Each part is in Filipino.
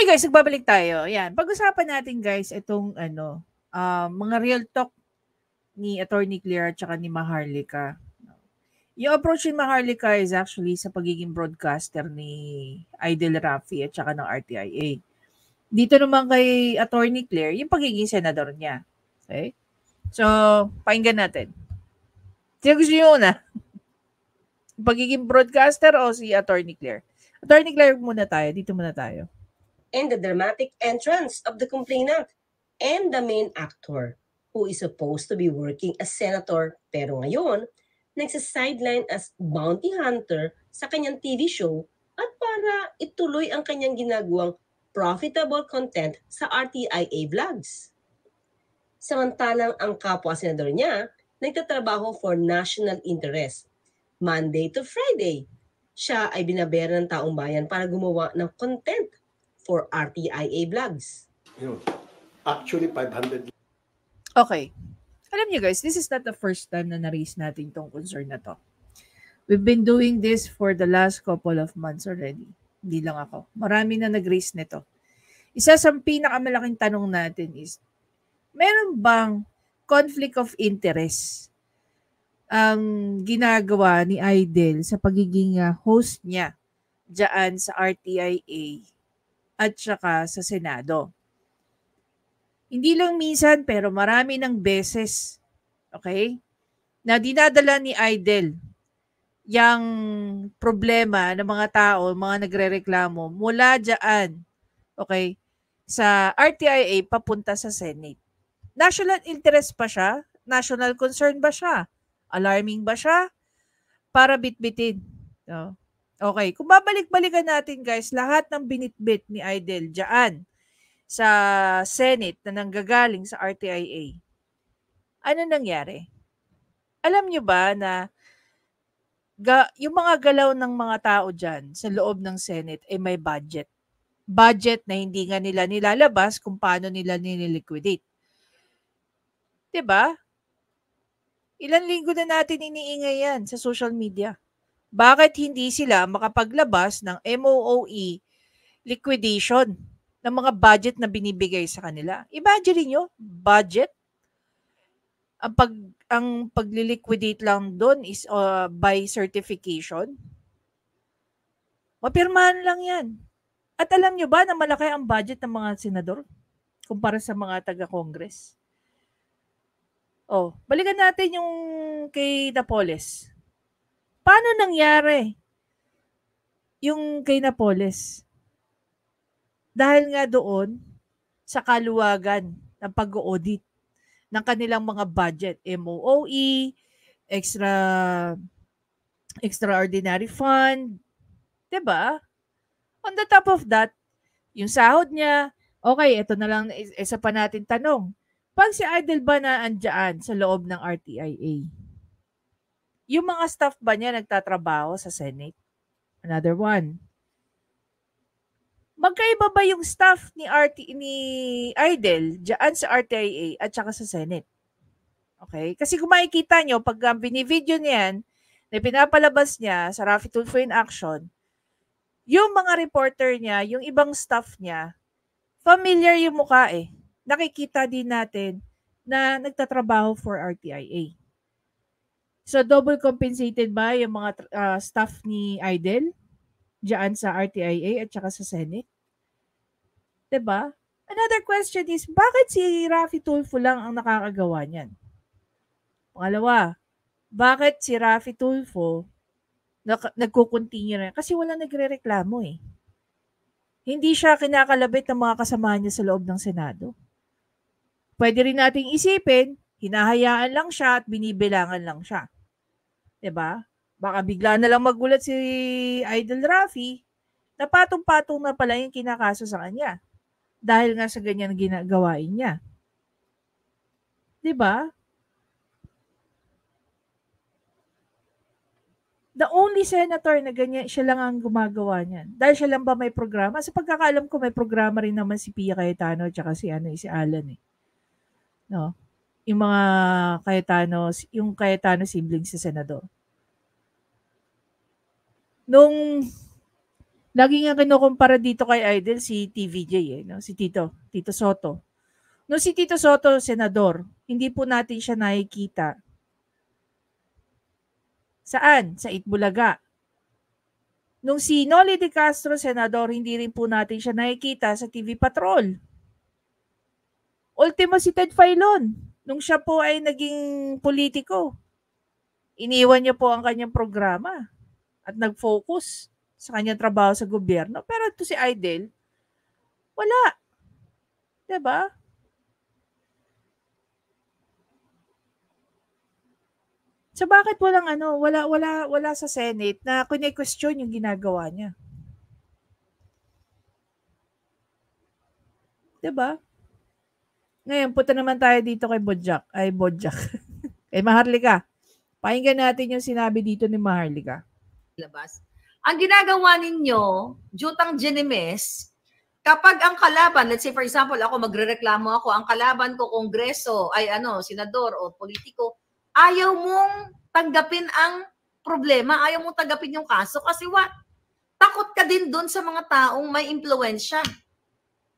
Okay guys, nagbabalik tayo. Yan, pag-usapan natin guys itong mga real talk ni Attorney Claire at saka ni Maharlika. Yung approach ni Maharlika is actually sa pagiging broadcaster ni Idol Rafi at saka ng RTIA. Dito naman kay Attorney Claire, yung pagiging senador niya. Okay? So, pakinggan natin. Sino gusto nyo una? Pagiging broadcaster o si Attorney Claire? Attorney Claire muna tayo. Dito muna tayo. And the dramatic entrance of the complainant and the main actor who is supposed to be working as senator pero ngayon, nagsasideline as bounty hunter sa kanyang TV show at para ituloy ang kanyang ginagawang profitable content sa RTIA vlogs. Samantalang ang kapwa-senador niya nagtatrabaho for national interest. Monday to Friday, siya ay binabayaran ng taong bayan para gumawa ng content for RTIA vlogs. Actually, 500. Okay. Alam niyo guys, this is not the first time na na-raise natin tong concern na to. We've been doing this for the last couple of months already. Hindi lang ako. Marami na nag-raise nito. Isa sa pinakamalaking tanong natin is, meron bang conflict of interest ang ginagawa ni Idol sa pagiging host niya dyan sa RTIA at saka sa Senado? Hindi lang minsan pero marami ng beses, okay, na dinadala ni Idol yung problema ng mga tao, mga nagrereklamo mula dyan, okay, sa RTIA papunta sa Senate. National interest ba siya? National concern ba siya? Alarming ba siya? Para bitbitin. No? Okay, kung babalik-balikan natin guys, lahat ng binitbit ni Idol dyan sa Senate na nanggagaling sa RTIA, ano nangyari? Alam nyo ba na yung mga galaw ng mga tao dyan sa loob ng Senate ay may budget? Budget na hindi nga nila nilalabas kung paano nila nililiquidate. Diba? Ilan linggo na natin iniingay yan sa social media. Bakit hindi sila makapaglabas ng MOOE liquidation ng mga budget na binibigay sa kanila? Imagine niyo, budget. Ang pagliliquidate lang doon is by certification. Mapirmahan lang yan. At alam nyo ba na malaki ang budget ng mga senador kumpara sa mga taga-Congress? Balikan natin yung kay Napoles. Paano nangyari yung kay Napoles? Dahil nga doon sa kaluwagan ng pag-audit ng kanilang mga budget, MOOE, extraordinary fund, 'di ba? On the top of that, yung sahod niya, okay, ito na lang isa pa natin tanong. Pag si Idol ba na andyan sa loob ng RTIA, yung mga staff ba niya nagtatrabaho sa Senate? Another one. Magkaiba ba yung staff ni Idol diyan sa RTIA at saka sa Senate? Okay? Kasi kung makikita nyo, pag binivideo niyan, na pinapalabas niya sa Rafi Tulfo in Action, yung mga reporter niya, yung ibang staff niya, familiar yung mukha eh. Nakikita din natin na nagtatrabaho for RTIA. So, double compensated ba yung mga staff ni Idol diyan sa RTIA at saka sa Senate? Diba? Another question is, bakit si Rafi Tulfo lang ang nakakagawa niyan? Pangalawa, bakit si Rafi Tulfo nagko-continue na? Kasi wala nagre-reklamo eh. Hindi siya kinakalabit ng mga kasama niya sa loob ng Senado. Pwede rin nating isipin, hinahayaan lang siya at binibilangan lang siya. 'Di ba? Baka bigla na lang magulat si Idol Rafi na patong-patong na pala yung kinakaso sa kanya. Dahil nga sa ganyan ginagawain niya. 'Di ba? The only senator na ganyan, siya lang ang gumagawa niyan. Dahil siya lang ba may programa? Sa pagkakaalam ko, may programa rin naman si Pia Cayetano at saka si Alan eh. No? Yung mga Cayetano siblings sa senador. Nung Lagi nga kinukumpara dito kay Idol si TVJ no? Si Tito Soto. No si Tito Soto, senador, hindi po natin siya nakikita. Saan? Sa Itbulaga. Nung si Noli De Castro, senador, hindi rin po natin siya nakikita sa TV Patrol. Ultimo si Ted Filon, nung siya po ay naging politiko. Iniwan niya po ang kanyang programa at nag-focus sa kanyang trabaho sa gobyerno. Pero ito si Idol, wala. Diba? So bakit walang wala sa Senate na kine-question yung ginagawa niya? 'Di ba? Ngayon punta naman tayo dito kay Bojack, kay Maharlika. Pakinggan natin yung sinabi dito ni Maharlika. Labas. Ang ginagawa ninyo, Jutang Genemes, kapag ang kalaban, let's say for example, ako magrereklamo ako, ang kalaban ko kongreso ay senador o politiko, ayaw mong tanggapin ang problema, ayaw mong tanggapin yung kaso kasi what? Takot ka din doon sa mga taong may impluwensya.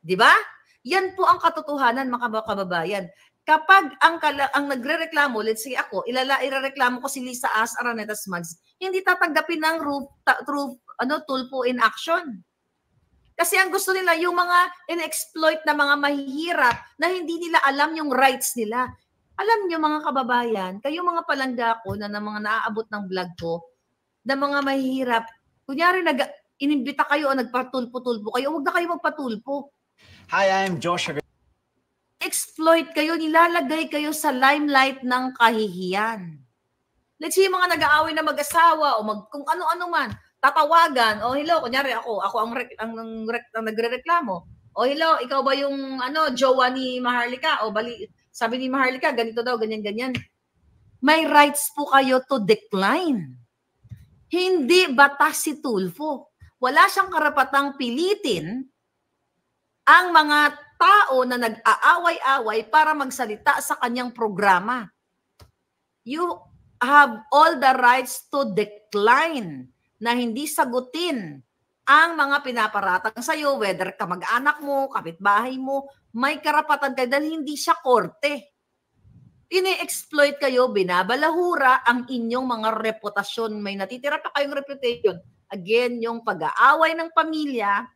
'Di ba? Yan po ang katotohanan, mga kababayan. Kapag ang nagrereklamo, let's say ako, irereklamo ko si Lisa As Araneta Smugs, hindi tatanggapin ng tulpo in action. Kasi ang gusto nila, yung mga in-exploit na mga mahihirap na hindi nila alam yung rights nila. Alam nyo mga kababayan, kayo mga palangga ko na mga naaabot ng vlog ko, na mga mahihirap, kunyari inimbita kayo o nagpatulpo-tulpo kayo, huwag na kayo magpatulpo. Hi, I'm Joshua. Exploit kayo, nilalagay kayo sa limelight ng kahihiyan. Let's say, mga nag-aaway na mag-asawa o kung ano-ano man, tatawagan, hello, kunyari ako ang nagre-reklamo. Hello, ikaw ba yung jowa ni Maharlika? Sabi ni Maharlika, ganito daw, ganyan-ganyan. May rights po kayo to decline. Hindi batas si Tulfo. Wala siyang karapatang pilitin ang mga tao na nag-aaway-away para magsalita sa kanyang programa. You have all the rights to decline na hindi sagutin ang mga pinaparatang sa'yo, whether kamag-anak mo, kapitbahay mo, may karapatan kayo dahil hindi siya korte. Ini-exploit kayo, binabalahura ang inyong mga reputasyon. May natitira pa kayong reputation. Again, yung pag-aaway ng pamilya,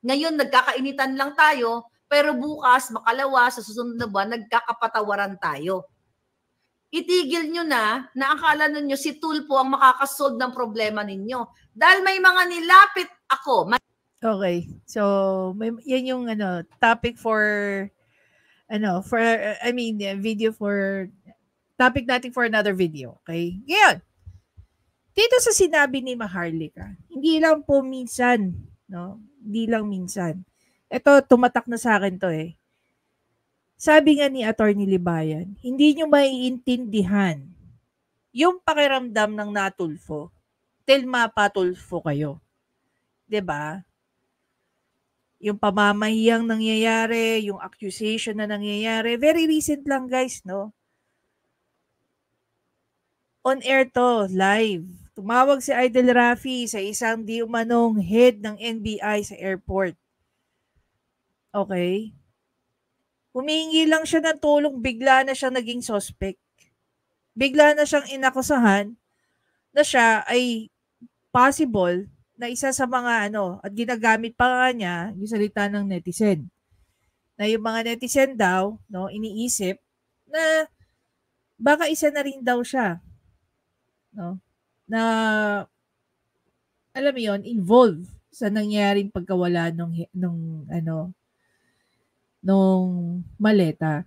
ngayon, nagkakainitan lang tayo, pero bukas, makalawa, sa susunod na buwan, nagkakapatawaran tayo. Itigil nyo na akala ninyo si Tulpo ang makakasolve ng problema ninyo. Dahil may mga nilapit ako. Okay. So, yan yung topic for, video for, topic natin for another video. Okay? Ngayon, dito sa sinabi ni Maharlika, hindi lang po minsan, hindi lang minsan. Ito, tumatak na sa akin to eh. Sabi nga ni Attorney Libayan, hindi nyo maiintindihan yung pakiramdam ng natulfo till mapatulfo kayo. 'Di ba? Yung pamamahiyang nangyayari, yung accusation na nangyayari, very recent lang guys, no? On air to, live. Tumawag si Idol Rafi sa isang di umanong head ng NBI sa airport. Okay? Humingi lang siya ng tulong, bigla na siyang naging suspect. Bigla na siyang inakusahan na siya ay possible na isa sa mga at ginagamit pa nga niya yung salita ng netizen. Na yung mga netizen daw, iniisip na baka isa na rin daw siya. Na alam mo yon, involved sa nangyaring pagkawala nung maleta.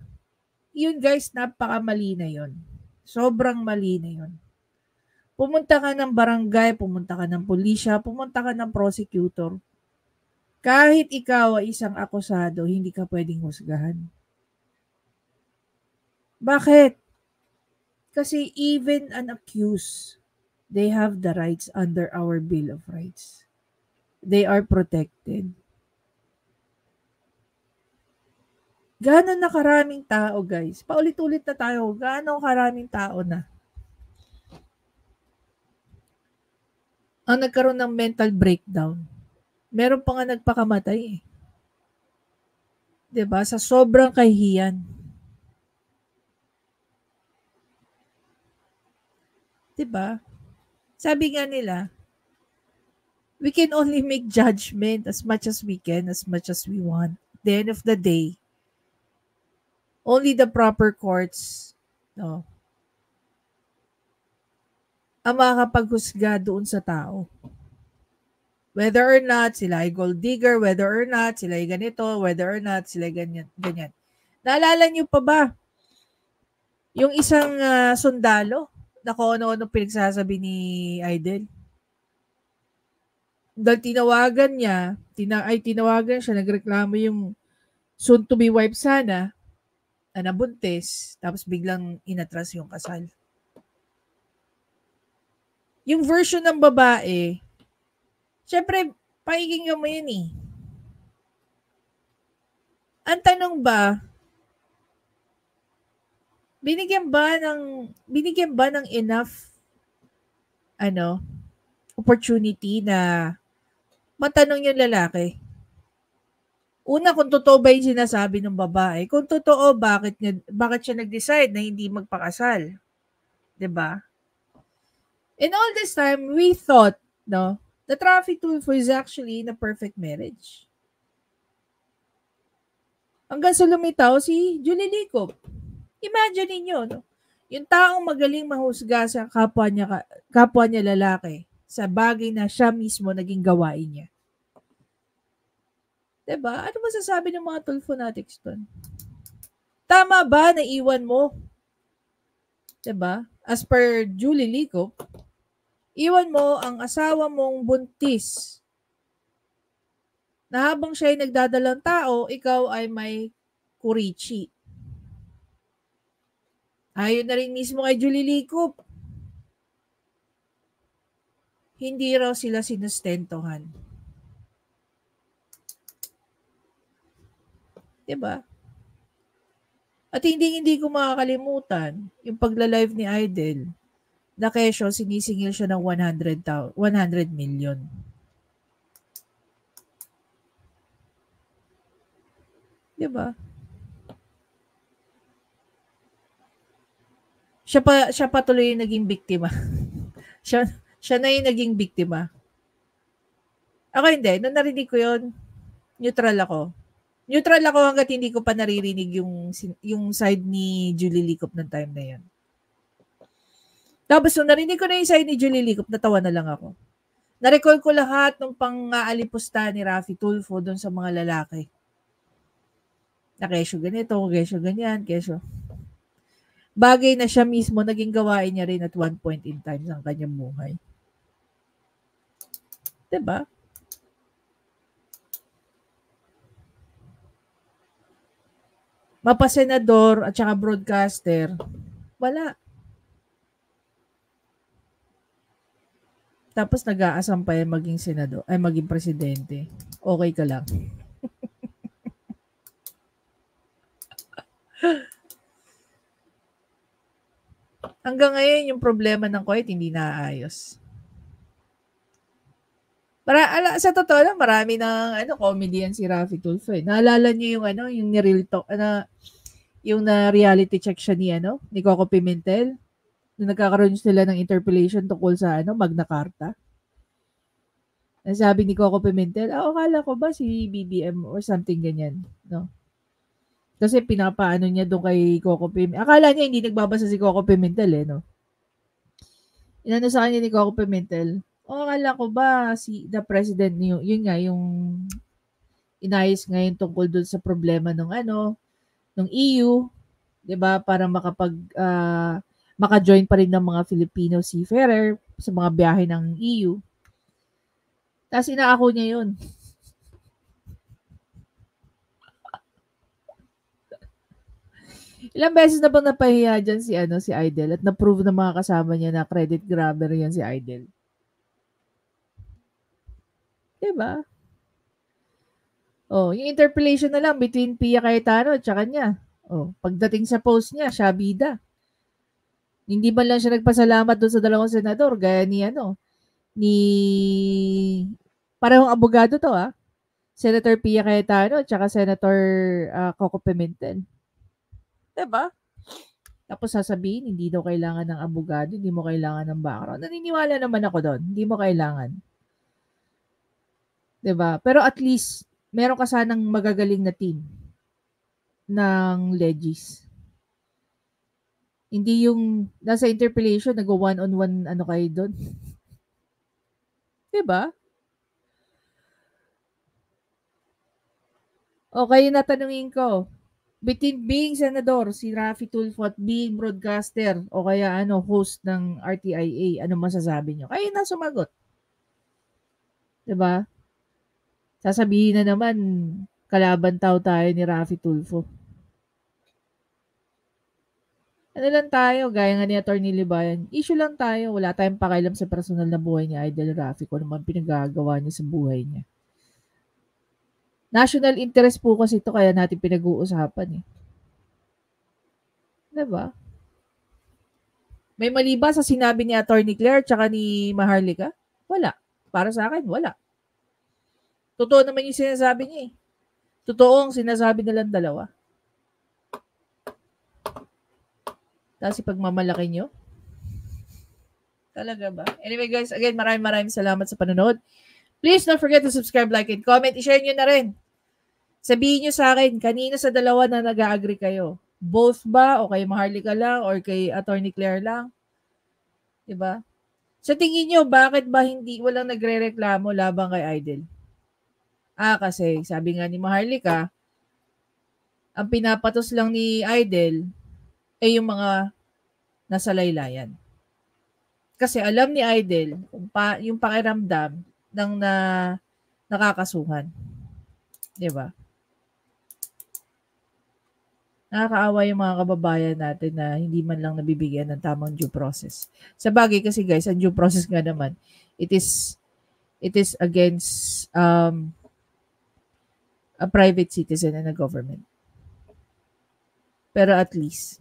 Yun guys, napakamali na yun. Sobrang mali na yun. Pumunta ka ng barangay, pumunta ka ng pulisya, pumunta ka ng prosecutor. Kahit ikaw ay isang akusado, hindi ka pwedeng husgahan. Bakit? Kasi even an accused, they have the rights under our Bill of Rights. They are protected. Gaano na karaming tao, guys? Paulit-ulit na tayo. Gaano karaming tao na ang nagkaroon ng mental breakdown Meron pa nga nagpakamatay eh. 'Di ba? Sa sobrang kahihiyan. 'Di ba? Sabi nga nila, we can only make judgment as much as we can, as much as we want. At the end of the day, only the proper courts, no, ang makakapaghusga doon sa tao. Whether or not sila ay gold digger, whether or not sila ay ganito, whether or not sila ay ganyan. Naalala niyo pa ba yung isang sundalo na kung ano-ano pinagsasabi ni Idol? Dahil tinawagan siya, nagreklamo yung soon-to-be wife sana, na nabuntis, tapos biglang inatras yung kasal. Yung version ng babae, syempre, pakikinggan mo yun eh. Ang tanong ba, binigyan ba ng enough opportunity na matanong yung lalaki? Una, kung totoo ba yung sinasabi ng babae? Kung totoo, bakit siya nag-decide na hindi magpakasal? 'Di ba? And all this time, we thought, no, that Raffy Tulfo is actually in a perfect marriage. Hanggang sa lumitaw si Julie Licop. Imagine niyo, no? Yung taong magaling mahusga sa kapwa niya lalaki sa bagay na siya mismo naging gawain niya. 'Di ba? Ano masasabi ng mga Tulfo natics doon? Tama ba na iwan mo? 'Di ba? As per Julie Licop, iwan mo ang asawa mong buntis na habang siya ay nagdadalang tao, ikaw ay may kurichi. Ayon na rin mismo kay Julie Licop, hindi raw sila sinustentohan. 'Di ba? At hindi ko makakalimutan yung pagla-live ni Idol na kesyo sinisingil siya ng 100 million. Diba? Siya pa tuloy yung naging biktima. siya na yung naging biktima. Ako hindi. Nung narinig ko yun, neutral ako. Neutral ako hanggat hindi ko pa naririnig yung side ni Julie Licop ng time na yan. Tapos nung narinig ko na yung side ni Julie Licop, natawa na lang ako. Na-recall ko lahat ng pang-aalipusta ni Raffy Tulfo doon sa mga lalaki. Na kesyo ganito, kesyo ganyan, kesyo. Bagay na siya mismo naging gawain niya rin at one point in time sa kanyang buhay. Diba? Mapasenador at saka broadcaster, wala. Tapos nag-aasam pa yan maging senador, ay maging presidente. Okay ka lang. Hanggang ngayon, yung problema ng Kuwait hindi naayos. Sa totoo lang, marami ng comedian si Raffy Tulfo eh. Naalala niyo yung ni-real talk, yung na reality check siya ni Coco Pimentel? Nung nagkakaroon sila ng interpellation tungkol sa Magna Carta. Sabi ni Coco Pimentel, akala ko ba si BBM or something ganyan, no? Kasi pinapaano niya doon kay Coco Pimentel. Akala niya hindi nagbabasa si Coco Pimentel no? Inano sa kanya ni Coco Pimentel, akala ko ba si the president niyo, yun nga yung inayos ngayon tungkol doon sa problema ng ng EU, 'di ba, para maka-join pa rin ng mga Filipino seafarer sa mga biyahe ng EU. Tapos inaako niya yun. Ilang beses na bang napahiya dyan si Idol at na-prove ng mga kasama niya na credit grabber yan si Idol. Diba? Oh, yung interpellation na lang between Pia Cayetano at saka niya. Oh, pagdating sa post niya, siya bida. Hindi ba lang siya nagpasalamat doon sa dalawang senador gaya ni Parehong abogado to, Senator Pia Cayetano at saka Senator Coco Pimentel. Diba? Tapos sasabihin, hindi daw kailangan ng abogado, hindi mo kailangan ng background. Naniniwala naman ako doon, hindi mo kailangan. Diba? Pero at least, meron ka sanang magagaling na team ng legis. Hindi yung nasa interpellation, nag-one-on-one kayo doon. Diba? Okay, natanungin ko. Between being senador, si Raffy Tulfo at being broadcaster o kaya host ng RTIA, ano masasabi nyo? Kayo na sumagot. Diba? Sasabihin na naman, kalaban tayo ni Raffy Tulfo. Ano lang tayo, gaya nga ni Atty. Libayan, issue lang tayo, wala tayong pakialam sa personal na buhay ni Idol Raffy kung naman pinagagawa niya sa buhay niya. National interest po kasi ito kaya natin pinag-uusapan . Diba? May mali ba sa sinabi ni Atty. Claire tsaka ni Maharlika? Wala. Para sa akin, wala. Totoo naman yung sinasabi niya . Totoo ang sinasabi nilang dalawa. Tapos ipagmamalaki nyo? Talaga ba? Anyway guys, again, maraming salamat sa panonood. Please don't forget to subscribe, like, and comment. I-share nyo na rin. Sabihin nyo sa akin, kanina sa dalawa na nag-agree kayo. Both ba? O kay Maharlika lang? Or kay Atty. Claire lang? Diba? Sa tingin nyo, bakit ba walang nagre-reklamo labang kay Idol? Kasi sabi nga ni Maharlika, ang pinapatos lang ni Idol ay yung mga nasa laylayan. Kasi alam ni Idol yung pakiramdam ng nakakasuhan. Diba? Nakakaawa yung mga kababayan natin na hindi man lang nabibigyan ng tamang due process. Sa bagay kasi guys, ang due process nga naman, it is against a private citizen and a government. Pero at least,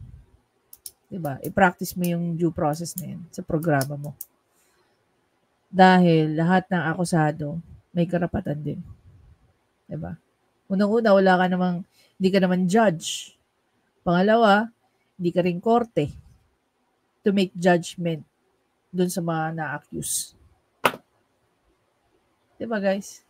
diba, i-practice mo yung due process na yun sa programa mo. Dahil lahat ng akusado may karapatan din. Diba? Unang-una, hindi ka naman judge. Pangalawa, hindi ka rin korte to make judgment dun sa mga na-accuse. Diba guys?